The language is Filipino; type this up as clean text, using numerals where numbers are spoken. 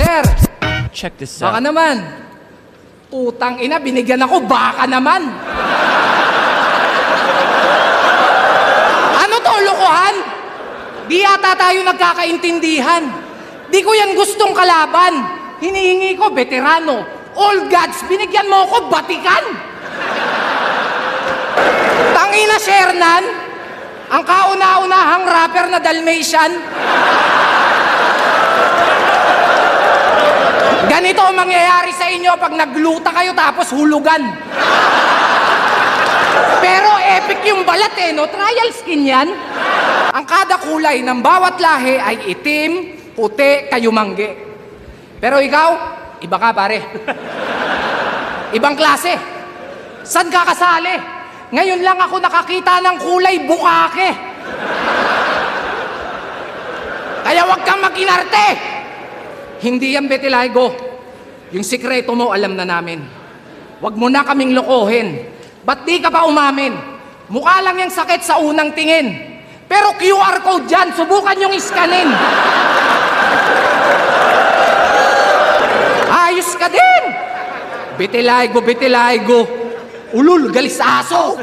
Sir, Check this baka out. naman. Utang ina, binigyan ako, baka naman. Ano to, lokohan? Di yata tayo nagkakaintindihan. Di ko yan gustong kalaban. Hinihingi ko, veterano. All gods, binigyan mo ako, batikan. Tangina, Shernan. Ang kauna-unahang rapper na Dalmatian. Ganito ang mangyayari sa inyo pag nagluta kayo tapos hulugan. Pero epic yung balat eh, no? Trial skin yan. Ang kada kulay ng bawat lahi ay itim, puti, kayumangge. Pero ikaw, iba ka pare. Ibang klase. Saan ka kasali? Ngayon lang ako nakakita ng kulay bukake. Kaya wag kang makinarte. Hindi yan Betilargo. Yung sikreto mo alam na namin. Wag mo na kaming lokohin. Ba't di ka pa umamin? Mukha lang yung sakit sa unang tingin. Pero QR code dyan, subukan yung iskanin. Ayos ka din! Betilargo, Betilargo. Ulul, galis aso!